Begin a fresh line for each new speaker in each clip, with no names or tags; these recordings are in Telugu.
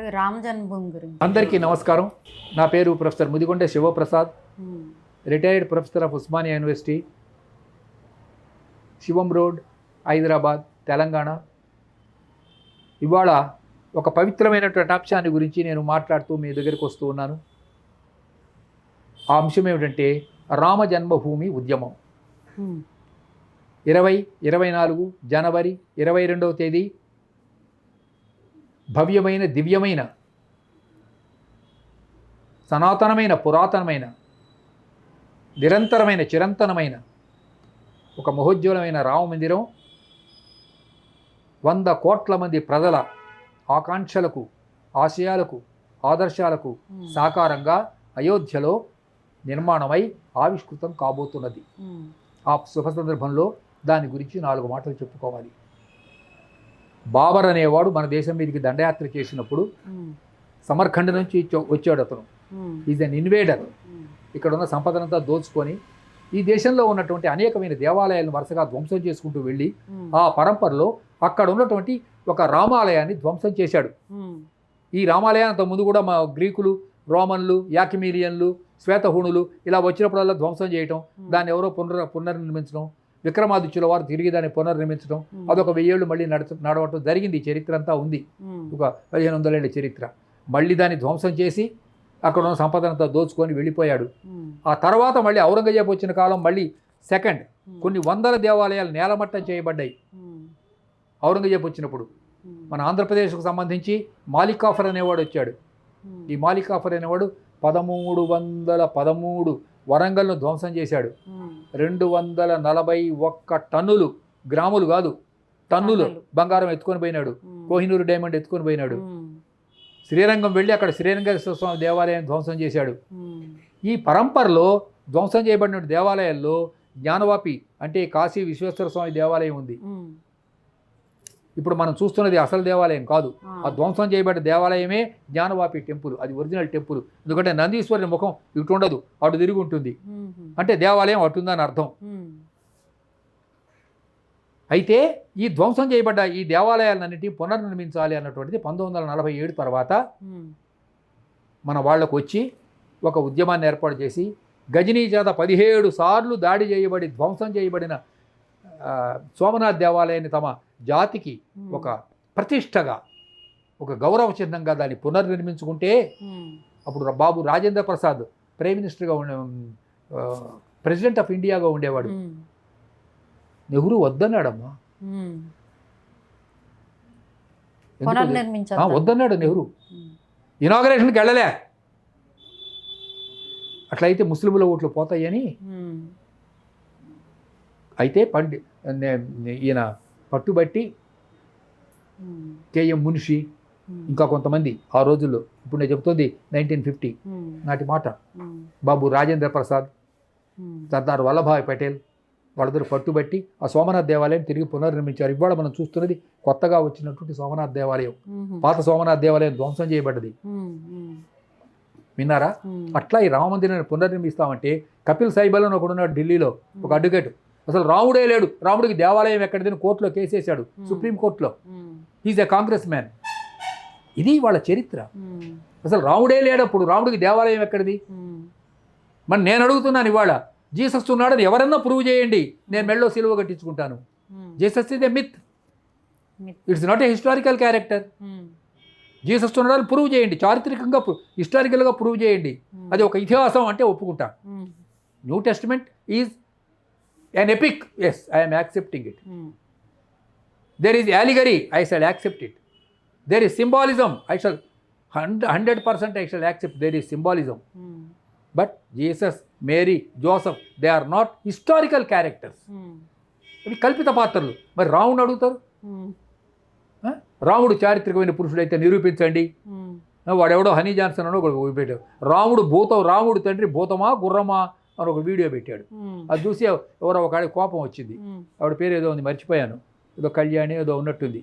అలాగే రామ జన్మభూమి గురించి.
అందరికీ నమస్కారం. నా పేరు professor Mudigonda Shivaprasad, retired professor of Osmania university, Shivam road, Hyderabad, Telangana. ఇవాళ ఒక పవిత్రమైనటువంటి అంశాన్ని గురించి నేను మాట్లాడుతూ మీ దగ్గరికి వస్తూ ఉన్నాను. ఆ అంశం ఏమిటంటే రామ జన్మభూమి ఉద్యమం. 2024 జనవరి 22వ తేదీ భవ్యమైన, దివ్యమైన, సనాతనమైన, పురాతనమైన, నిరంతరమైన, చిరంతనమైన ఒక మహోజ్వలమైన రామ మందిరం 100 కోట్ల మంది ప్రజల ఆకాంక్షలకు, ఆశయాలకు, ఆదర్శాలకు సాకారంగా అయోధ్యలో నిర్మాణమై ఆవిష్కృతం కాబోతున్నది. ఆ శుభ సందర్భంలో దాని గురించి 4 మాటలు చెప్పుకోవాలి. బాబర్ అనేవాడు మన దేశం మీదకి దండయాత్ర చేసినప్పుడు సమర్ఖండ్ నుంచి వచ్చాడు. అతను ఈజ్ అన్ ఇన్వేడర్. ఇక్కడ ఉన్న సంపదనంతా దోచుకొని ఈ దేశంలో ఉన్నటువంటి అనేకమైన దేవాలయాలను వరుసగా ధ్వంసం చేసుకుంటూ వెళ్ళి ఆ పరంపరలో అక్కడ ఉన్నటువంటి ఒక రామాలయాన్ని ధ్వంసం చేశాడు. ఈ రామాలయాన్ని అంత ముందు కూడా మా గ్రీకులు, రోమన్లు, యాకిమీలియన్లు, శ్వేతహూణులు ఇలా వచ్చినప్పుడల్లా ధ్వంసం చేయటం, దాన్ని ఎవరో పునర్నిర్మించడం, విక్రమాదిత్యుల వారు తిరిగి దాన్ని పునర్నిర్మించడం, అదొక 1000 ఏళ్ళు మళ్ళీ నడవటం జరిగింది. ఈ చరిత్ర అంతా ఉంది, ఒక 1500 ఏళ్ళ చరిత్ర. మళ్ళీ దాన్ని ధ్వంసం చేసి అక్కడ ఉన్న సంపదనంతా దోచుకొని వెళ్ళిపోయాడు. ఆ తర్వాత మళ్ళీ ఔరంగజేబు వచ్చిన కాలం మళ్ళీ సెకండ్ కొన్ని 100 దేవాలయాలు నేలమట్టం చేయబడ్డాయి. ఔరంగజేబు వచ్చినప్పుడు మన ఆంధ్రప్రదేశ్కు సంబంధించి మాలికాఫర్ అనేవాడు వచ్చాడు. ఈ మాలికాఫర్ అనేవాడు 1313 వరంగల్ను ధ్వంసం చేశాడు. 241 టన్నులు, గ్రాములు కాదు టన్నులు బంగారం ఎత్తుకొని పోయినాడు. కోహినూరు డైమండ్ ఎత్తుకొని పోయినాడు. శ్రీరంగం వెళ్ళి అక్కడ శ్రీరంగేశ్వర స్వామి దేవాలయాన్ని ధ్వంసం చేశాడు. ఈ పరంపరలో ధ్వంసం చేయబడిన దేవాలయాల్లో జ్ఞానవాపి అంటే కాశీ విశ్వేశ్వర స్వామి దేవాలయం ఉంది. ఇప్పుడు మనం చూస్తున్నది అసలు దేవాలయం కాదు, ఆ ధ్వంసం చేయబడ్డ దేవాలయమే జ్ఞానవాపి టెంపుల్. అది ఒరిజినల్ టెంపుల్. ఎందుకంటే నందీశ్వరుని ముఖం ఇటు ఉండదు, అటు తిరిగి ఉంటుంది. అంటే దేవాలయం అటుందని అర్థం. అయితే ఈ ధ్వంసం చేయబడ్డ ఈ దేవాలయాలన్నింటినీ పునర్నిర్మించాలి అన్నటువంటిది 1947 తర్వాత మన వాళ్లకు వచ్చి ఒక ఉద్యమాన్ని ఏర్పాటు చేసి గజనీ చేత 17 సార్లు దాడి చేయబడి ధ్వంసం చేయబడిన సోమనాథ్ దేవాలయాన్ని తమ జాతికి ఒక ప్రతిష్టగా, ఒక గౌరవ చిహ్నంగా దాన్ని పునర్నిర్మించుకుంటే అప్పుడు బాబు రాజేంద్ర ప్రసాద్ ప్రైమ్ మినిస్టర్గా ప్రెసిడెంట్ ఆఫ్ ఇండియాగా ఉండేవాడు. నెహ్రూ వద్దన్నాడమ్మా, వద్దన్నాడు నెహ్రూ. ఇనాగరేషన్కి వెళ్ళలే. అట్లయితే ముస్లింల ఓట్లు పోతాయని అయితే ఈయన పట్టుబట్టి కేఎం మున్షి ఇంకా కొంతమంది ఆ రోజుల్లో, ఇప్పుడు నేను చెప్తుంది 1950 నాటి మాట, బాబు రాజేంద్ర ప్రసాద్, సర్దార్ వల్లభాయ్ పటేల్ వాళ్ళందరూ పట్టుబట్టి ఆ సోమనాథ్ దేవాలయం తిరిగి పునర్నిర్మించారు. ఇవాళ మనం చూస్తున్నది కొత్తగా వచ్చినటువంటి సోమనాథ్ దేవాలయం. పాత సోమనాథ్ దేవాలయం ధ్వంసం చేయబడ్డది, విన్నారా? అట్లా ఈ రామ మందిరాన్ని పునర్నిర్మిస్తామంటే కపిల్ సైబల్ అని ఒకడున్నాడు ఢిల్లీలో, ఒక అడ్వకేట్. అసలు రాముడే లేడు, రాముడికి దేవాలయం ఎక్కడిదని కోర్టులో కేసేశాడు, సుప్రీంకోర్టులో. Is a Congress man. ఇది వాళ్ళ చరిత్ర. అసలు రాముడే లేడప్పుడు రాముడికి దేవాలయం ఎక్కడిది? మరి నేను అడుగుతున్నాను ఇవాళ, జీసస్ ఉన్నాడని ఎవరన్నా ప్రూవ్ చేయండి, నేను మెళ్ళో సిలువ కట్టించుకుంటాను. Jesus is a myth, it's not a historical character. Jesus ఉన్నాడని ప్రూవ్ చేయండి, చారిత్రకంగా హిస్టారికల్గా ప్రూవ్ చేయండి, అది ఒక ఇతిహాసం అంటే ఒప్పుకుంటా. New testament is an epic, yes, I am accepting it. There is allegory, I shall accept it. There is symbolism, I shall 100% I shall accept there is symbolism. But Jesus, Mary, Joseph, they are not historical characters. అవి కల్పిత పాత్రలు. మరి రాముడు అడుగుతారు, రాముడు చారిత్రకమైన పురుషుడు అయితే నిరూపించండి. వాడెవడో హనీ జాన్సన్ అని ఒకటి పెట్టాడు, రాముడు తండ్రి భూతమా గుర్రమా అని ఒక వీడియో పెట్టాడు. అది చూసి ఎవరో ఒక కోపం వచ్చింది. ఆవిడ పేరు ఏదో ఉంది, మర్చిపోయాను, ఏదో కళ్యాణి ఏదో ఉన్నట్టుంది,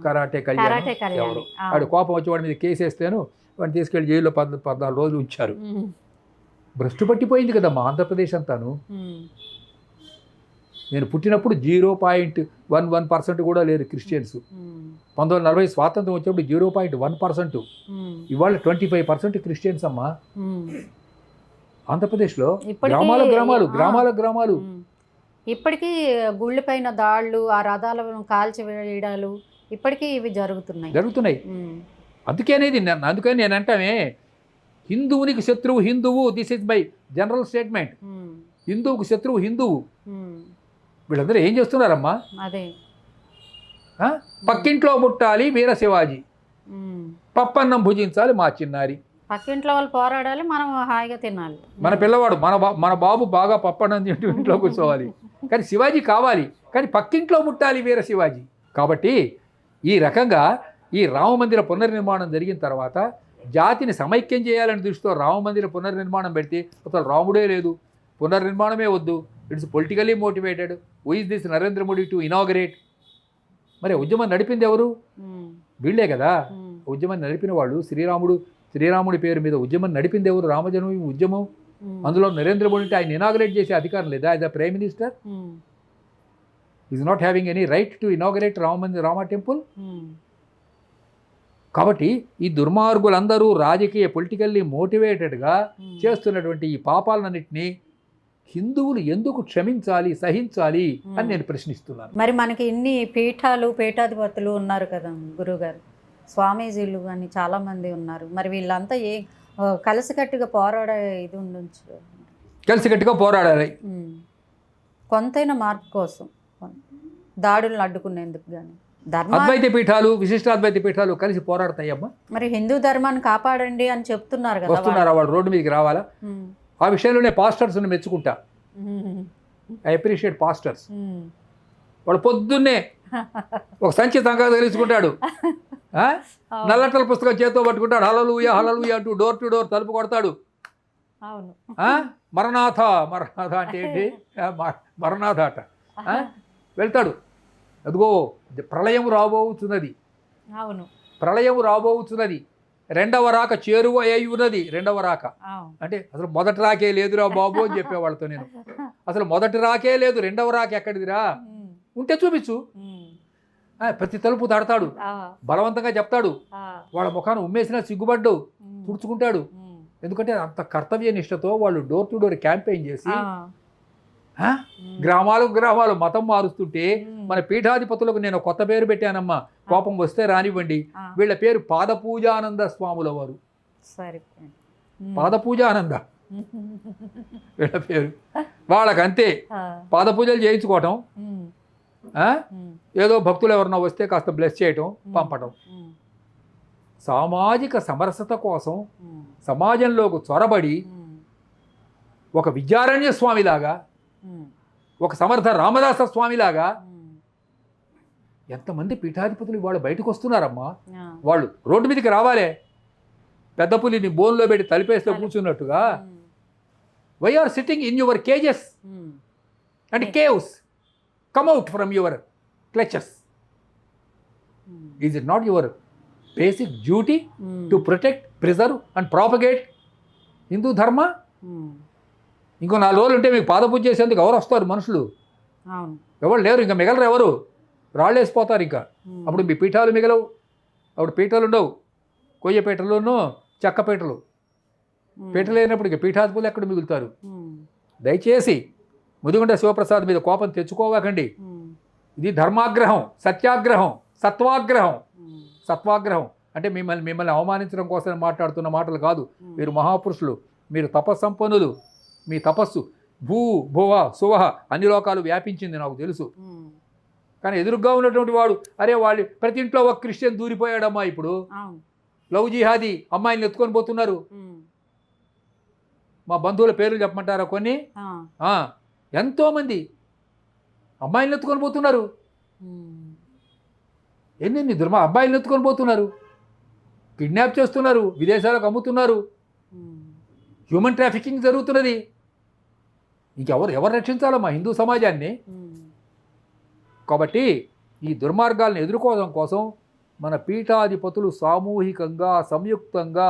కరాటే కళ్యాణి ఎవరు. ఆవిడ కోపం వచ్చి వాడి మీద కేసేస్తాను, వాడిని తీసుకెళ్ళి జైల్లో 14 రోజులు ఉంచారు. భ్రష్టు పట్టిపోయింది కదమ్మా ఆంధ్రప్రదేశ్ అంతాను. నేను పుట్టినప్పుడు 0.11% కూడా లేరు క్రిస్టియన్స్. 1940 స్వాతంత్రం వచ్చినప్పుడు 0.1%, ఇవాళ 25% క్రిస్టియన్స్ అమ్మా. ఆంధ్రప్రదేశ్లో గ్రామాలు
ఇప్పటికీ గుళ్ళ పైన దాళ్ళు, ఆ రథాలను కాల్చివేయడాలు ఇప్పటికీ ఇవి జరుగుతున్నాయి. అందుకని నేను అంటామే, హిందువునికి శత్రువు హిందువు. This is my general statement. హిందువుకు శత్రువు హిందువు. వీళ్ళందరూ ఏం చేస్తున్నారమ్మా? అదే
పక్కింట్లో ముట్టాలి వీర శివాజీ, పప్పన్నం భుజించాలి మా చిన్నారి.
పక్కింట్లో వాళ్ళు పోరాడాలి, మనం హాయిగా తినాలి.
మన పిల్లవాడు మన బాబు బాగా పప్పన్నం తింటూ ఇంట్లో కూర్చోవాలి. కానీ శివాజీ కావాలి, కానీ పక్కింట్లో ముట్టాలి వీర శివాజీ. కాబట్టి ఈ రకంగా ఈ రామమందిర పునర్నిర్మాణం జరిగిన తర్వాత జాతిని సమైక్యం చేయాలని దృష్టితో రామమందిర పునర్నిర్మాణం పెడితే అసలు రాముడే లేదు, పునర్నిర్మాణమే వద్దు, it's politically motivated. Who is this Narendra Modi to inaugurate? మరి ఉద్యమం నడిపింది ఎవరు? వీళ్ళే కదా. ఉద్యమం నడిపిన వాళ్ళు శ్రీరాముడి పేరు మీద ఉద్యమం నడిపింది ఎవరు? రామజన్మభూమి ఉద్యమం. అందులో నరేంద్ర మోడీ ఆయన ఇనాగరేట్ చేసే అధికారం లేదా? As a prime minister is not having any right to inaugurate Rama temple. కాబట్టి ఈ దుర్మార్గులందరూ రాజకీయ పొలిటికల్లీ మోటివేటెడ్గా చేస్తున్నటువంటి ఈ పాపాలన్నింటినీ హిందువులు ఎందుకు క్షమించాలి, సహించాలి అని నేను ప్రశ్నిస్తున్నాను.
మరి మనకి ఇన్ని పీఠాధిపతులు ఉన్నారు కదా గురువుగారు, స్వామీజీలు కానీ చాలామంది ఉన్నారు. మరి వీళ్ళంతా కలిసికట్టుగా పోరాడే ఇది ఉండొచ్చు.
కలిసికట్టుగా పోరాడాలి
కొంతైనా మార్పు కోసం, దాడులను అడ్డుకునేందుకు కానీ.
అద్వైత పీఠాలు, విశిష్టాద్వైత పీఠాలు కలిసి పోరాడతాయమ్మా.
మరి హిందూ ధర్మాన్ని కాపాడండి అని చెప్తున్నారు కదా,
వస్తున్నారా వాళ్ళు రోడ్డు మీదకి రావాలా? ఆ విషయంలోనే పాస్టర్స్ని మెచ్చుకుంటా. I appreciate pastors. వాడు పొద్దున్నే ఒక సంచి తంగా తెలుసుకుంటాడు, నల్లటల పుస్తకం చేతితో పట్టుకుంటాడు, హల్లెలూయా హల్లెలూయా అంటూ డోర్ టు డోర్ తలుపు కొడతాడు. మరణాథ అంటే ఏంటి? మరణాథ అట. వెళ్తాడు. అదిగో ప్రళయం రాబోతున్నది, ప్రళయం రాబోతున్నది, రెండవ రాక చేరువ అయి ఉన్నది. రెండవ రాక అంటే అసలు మొదటి రాకే లేదురా బాబు అని చెప్పేవాళ్ళతో నేను. అసలు మొదటి రాకే లేదు, రెండవ రాక ఎక్కడిదిరా? ఉంటే చూపించు. ప్రతి తలుపు తడతాడు, బలవంతంగా చెప్తాడు. వాళ్ళ ముఖాన్ని ఉమ్మేసినా సిగ్గుపడ్డు, తుడుచుకుంటాడు. ఎందుకంటే అంత కర్తవ్య నిష్టతో వాళ్ళు డోర్ టు డోర్ క్యాంపెయిన్ చేసి గ్రామాలు మతం మారుస్తుంటే మన పీఠాధిపతులకు నేను కొత్త పేరు పెట్టానమ్మా, కోపం వస్తే రానివ్వండి. వీళ్ళ పేరు పాదపూజానంద స్వాముల వారు. పాదపూజానంద వీళ్ళ పేరు. వాళ్ళకంతే పాదపూజలు చేయించుకోవటం, ఏదో భక్తులు ఎవరన్నా వస్తే కాస్త బ్లెస్ చేయటం, పంపటం. సామాజిక సమరసత కోసం సమాజంలోకి చొరబడి ఒక విద్యారణ్య స్వామిలాగా, ఒక సమర్థ రామదాస స్వామిలాగా ఎంతమంది పీఠాధిపతులు ఇవాళ బయటకు వస్తున్నారమ్మా. వాళ్ళు రోడ్డు మీదకి రావాలే, పెద్ద పులిని బోన్లో పెట్టి తలిపేస్తే కూర్చున్నట్టుగా. Why are sitting in your cages and caves? Come out from your clutches. Is it not your basic duty to protect, preserve and propagate Hindu dharma? ఇంకో 4 రోజులు ఉంటే మీకు పాదపూజ చేసేందుకు ఎవరు వస్తారు? మనుషులు ఎవరు లేరు, ఇంకా మిగలరు. ఎవరు? రాళ్ళు వేసిపోతారు. ఇంకా అప్పుడు మీ పీఠాలు మిగలవు. అప్పుడు పీఠాలు ఉండవు. కొయ్య పీఠలును చెక్క పీఠలు. పీఠలు లేనప్పుడు ఇక పీఠాధిపతులు ఎక్కడ మిగులుతారు? దయచేసి ముదిగొండ శివప్రసాద్ మీద కోపం తెచ్చుకోవకండి. ఇది ధర్మాగ్రహం, సత్యాగ్రహం, సత్వాగ్రహం అంటే మిమ్మల్ని అవమానించడం కోసం మాట్లాడుతున్న మాటలు కాదు. మీరు మహాపురుషులు, మీరు తపస్సంపన్నులు. మీ తపస్సు భువ సువహ అన్ని లోకాలు వ్యాపించింది, నాకు తెలుసు. కానీ ఎదురుగా ఉన్నటువంటి వాడు, అరే వాళ్ళు ప్రతి ఇంట్లో ఒక క్రిస్టియన్ దూరిపోయాడమ్మా. ఇప్పుడు లవ్ జిహాదీ అమ్మాయిని ఎత్తుకొని పోతున్నారు. మా బంధువుల పేర్లు చెప్పమంటారా కొన్ని? ఎంతోమంది అమ్మాయిని ఎత్తుకొని పోతున్నారు. ఎన్ని అబ్బాయిలను ఎత్తుకొని పోతున్నారు, కిడ్నాప్ చేస్తున్నారు, విదేశాలకు అమ్ముతున్నారు, హ్యూమన్ ట్రాఫికింగ్ జరుగుతున్నది. ఎవరు రక్షించాలమ్మా హిందూ సమాజాన్ని? కాబట్టి ఈ దుర్మార్గాలను ఎదుర్కోవడం కోసం మన పీఠాధిపతులు సామూహికంగా, సంయుక్తంగా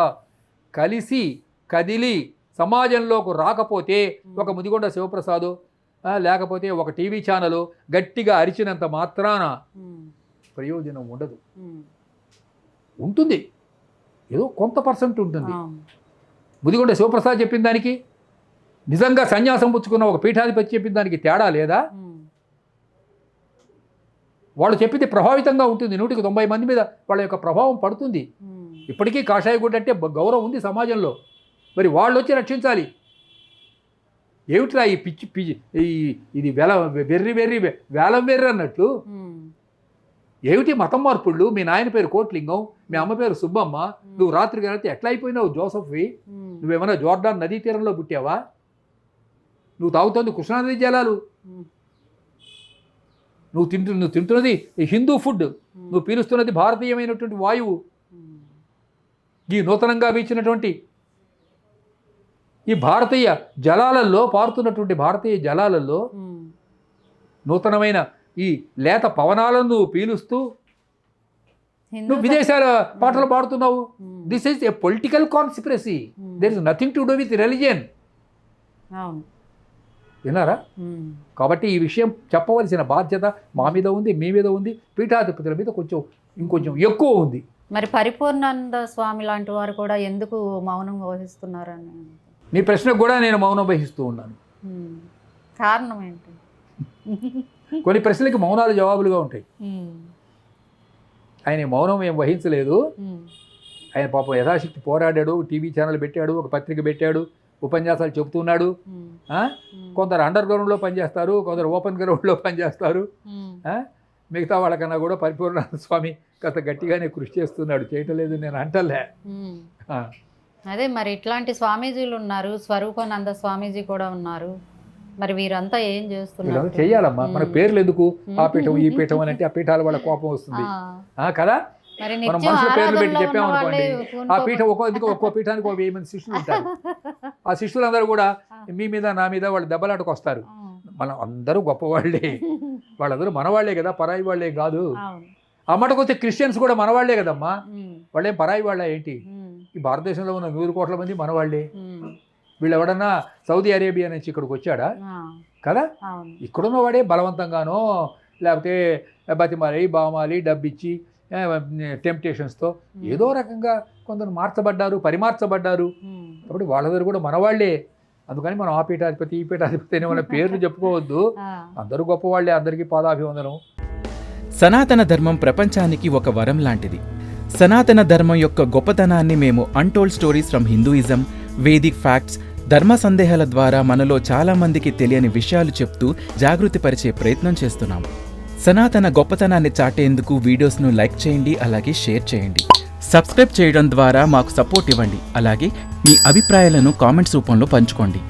కలిసి కదిలి సమాజంలోకి రాకపోతే, ఒక ముదిగొండ శివప్రసాద్ లేకపోతే ఒక టీవీ ఛానల్ గట్టిగా అరిచినంత మాత్రాన ప్రయోజనం ఉండదు. ఉంటుంది, ఏదో కొంత పర్సెంట్ ఉంటుంది. ముదిగొండ శివప్రసాద్ చెప్పిన దానికి, నిజంగా సన్యాసం పుచ్చుకున్న ఒక పీఠాధిపతి చెప్పిన దానికి తేడా లేదా? వాళ్ళు చెప్పింది ప్రభావితంగా ఉంటుంది, 190 మంది మీద వాళ్ళ యొక్క ప్రభావం పడుతుంది. ఇప్పటికీ కాషాయ గుడ్డ అంటే గౌరవం ఉంది సమాజంలో. మరి వాళ్ళు వచ్చి రక్షించాలి. ఏమిట్రా ఈ పిచ్చి ఇది వెర్రి వేలం వెర్రి అన్నట్లు. ఏమిటి మతం మార్పుళ్ళు? మీ నాయన పేరు కోట్లింగం, మీ అమ్మ పేరు సుబ్బమ్మ, నువ్వు రాత్రి కలిసి ఎట్లా అయిపోయినావు జోసఫ్వి? నువ్వేమన్నా జోర్డాన్ నదీ తీరంలో పుట్టావా? నువ్వు తాగుతుంది కృష్ణానదీ జలాలు, నువ్వు తింటున్నది హిందూ ఫుడ్, నువ్వు పీలుస్తున్నది భారతీయమైనటువంటి వాయువు. ఈ నూతనంగా వీచినటువంటి ఈ భారతీయ జలాలలో, పారుతున్నటువంటి భారతీయ జలాలలో నూతనమైన ఈ లేత పవనాలను నువ్వు పీలుస్తూ నువ్వు విదేశాల పాటలు పాడుతున్నావు. This is a political conspiracy. There is nothing to do with religion. విన్నారా? కాబట్టి ఈ విషయం చెప్పవలసిన బాధ్యత మా మీద ఉంది, మీ మీద ఉంది, పీఠాధిపతుల మీద ఇంకొంచెం ఎక్కువ ఉంది.
మరి పరిపూర్ణానంద స్వామి లాంటి వారు కూడా ఎందుకు మౌనం వహిస్తున్నారని
నీ ప్రశ్నకు కూడా నేను మౌనం వహిస్తూ ఉన్నాను.
కారణం ఏంటి?
కొన్ని ప్రశ్నలకి మౌనాలు జవాబులుగా ఉంటాయి. ఆయన మౌనం ఏం వహించలేదు. ఆయన పాపం యథాశక్తి పోరాడాడు, టీవీ ఛానల్ పెట్టాడు, ఒక పత్రిక పెట్టాడు, ఉపన్యాసాలు చెబుతున్నాడు. కొందరు అండర్ గ్రౌండ్లో పనిచేస్తారు, కొందరు ఓపెన్ గ్రౌండ్లో పనిచేస్తారు. మిగతా వాళ్ళకన్నా కూడా పరిపూర్ణానంద స్వామి కాస్త గట్టిగానే కృషి చేస్తున్నాడు, చేయటం లేదు నేను అంటలే.
అదే మరి ఇట్లాంటి స్వామీజీలు ఉన్నారు, స్వరూపానంద స్వామీజీ కూడా ఉన్నారు. మరి వీరంతా ఏం చేస్తున్నారు?
చెయ్యాలమ్మా, మన పేర్లు ఎందుకు ఆ పీఠం ఈ పీఠం అని అంటే ఆ పీఠాల వాళ్ళ కోపం వస్తుంది కదా. మనం మనుషుల పేర్లు పెట్టి చెప్పామనుకోండి, ఆ పీఠం ఒక్కో పీఠానికి 1000 మంది శిష్యులు ఉంటారు. ఆ శిష్యులందరూ కూడా మీ మీద నా మీద వాళ్ళు దెబ్బలాటకు వస్తారు. మనం అందరూ గొప్పవాళ్లే, వాళ్ళందరూ మనవాళ్లే కదా, పరాయి వాళ్లే కాదు. ఆ మటుకు వచ్చే క్రిస్టియన్స్ కూడా మనవాళ్లే కదమ్మా, వాళ్ళేం పరాయి వాళ్ళ ఏంటి? ఈ భారతదేశంలో ఉన్న 100 కోట్ల మంది మనవాళ్లే. వీళ్ళు ఎవడన్నా సౌదీ అరేబియా నుంచి ఇక్కడికి వచ్చాడా కదా? ఇక్కడున్న వాడే బలవంతంగానో లేకపోతే బతిమాలి బామాలి డబ్బిచ్చి టెంప్టేషన్స్తో ఏదో రకంగా కొందరు మార్చబడ్డారు, పరిమార్చబడ్డారు. కాబట్టి వాళ్ళందరూ కూడా మనవాళ్లే. అందుకని మనం ఆ పీఠాధిపతి ఈ పీఠాధిపతి అనే వాళ్ళ పేర్లు చెప్పుకోవద్దు. అందరూ గొప్పవాళ్లే, అందరికీ పాదాభివందనం.
సనాతన ధర్మం ప్రపంచానికి ఒక వరం లాంటిది. సనాతన ధర్మం యొక్క గొప్పతనాన్ని మేము untold stories from Hinduism, Vedic facts, ధర్మ సందేహాల ద్వారా మనలో చాలా మందికి తెలియని విషయాలు చెప్తూ జాగృతిపరిచే ప్రయత్నం చేస్తున్నాము. సనాతన గొప్పతనాన్ని చాటేందుకు వీడియోస్ను లైక్ చేయండి, అలాగే షేర్ చేయండి. సబ్స్క్రైబ్ చేయడం ద్వారా మాకు సపోర్ట్ ఇవ్వండి. అలాగే మీ అభిప్రాయాలను కామెంట్స్ రూపంలో పంచుకోండి.